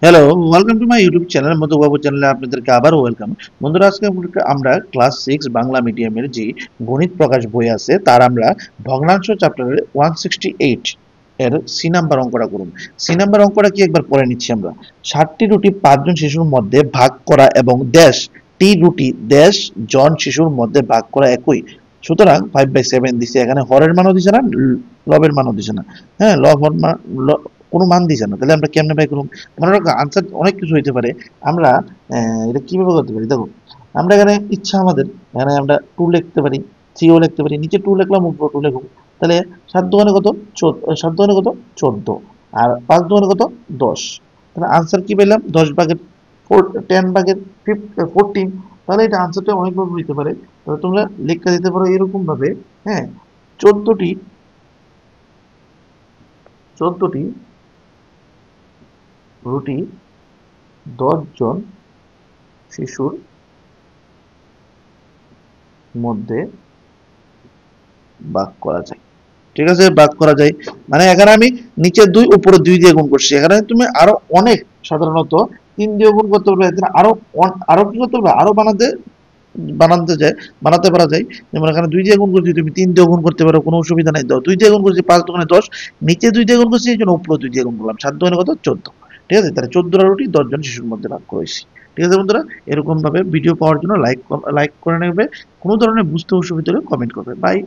Hello, welcome to my YouTube channel Madhubabu চ্যানেলে আপনাদেরকে আবারও ওয়েলকাম। বন্ধুরা, আজকে আমরা ক্লাস 6 বাংলা মিডিয়ামের যে গণিত প্রকাশ বই আছে তার আমরা ভগ্নাংশ চ্যাপ্টারের 168 এর সি নাম্বার অঙ্কটা করুন। সি নাম্বার অঙ্কটা কি একবার পড়ে নিচ্ছি আমরা। 60টি রুটি 5 জন শিশুর মধ্যে ভাগ করা এবং টি রুটি জন শিশুর মধ্যে ভাগ করা একই। সুতরাং 5/7 দিছে, এখানে হরের মানও দিছে না, লবের মানও দিছে না। হ্যাঁ, লব হর কোনো মান দিছে না, তাহলে আমরা কেমনে বাই করুন? মনে রাখো আনসার অনেক কিছু হইতে পারে। আমরা এটা কিভাবে করতে পারি দেখো। আমরা এখানে ইচ্ছা আমাদের, এখানে আমরা 2 লিখতে পারি, 3 ও লিখতে পারি, নিচে 2 লিখলাম, উপরে 2 লিখব। তাহলে 7 দোকানে কত? 7 দোকানে কত? 14। আর 5 দোকানে কত? 10। তাহলে আনসার কি পেলাম? 10 ভাগের 10 ভাগের 14। তাহলে এটা আনসারটা অনেকভাবে হইতে পারে। তাহলে তোমরা লেখা দিতে পারো এরকম ভাবে। হ্যাঁ, 14টি 14টি রুটি 10 জন শিশুর মধ্যে ভাগ করা যায়। ঠিক আছে, ভাগ করা যায়। মানে এখানে আমি নিচে 2 উপরে 2 দিয়ে গুণ করছি। এখানে তুমি আরো অনেক, সাধারণত 3 দিয়ে গুণ করতে পারবে। এখানে আরো কি করতে পারবে? আরো বানাতে যায়, বানাতে পারা যায়। যেমন এখানে 2 দিয়ে গুণ করছি, তুমি 3 দিয়ে গুণ করতে পারো, কোনো অসুবিধা নাই। 2 দিয়ে গুণ করছি, 5 দোকানে 10, নিচে 2 দিয়ে গুণ করছি, এই জন্য উপরে 2 দিয়ে গুণ করলাম। 7 দোকানে কত? 14। ঠিক আছে, তাহলে 14টা রুটি 10 জন শিশুর মধ্যে ভাগ করেছি। ঠিক আছে বন্ধুরা, এরকম ভাবে ভিডিও পাওয়ার জন্য লাইক করে নেবে। কোনো ধরনের বুঝতে অসুবিধা হলে কমেন্ট করবে। বাই।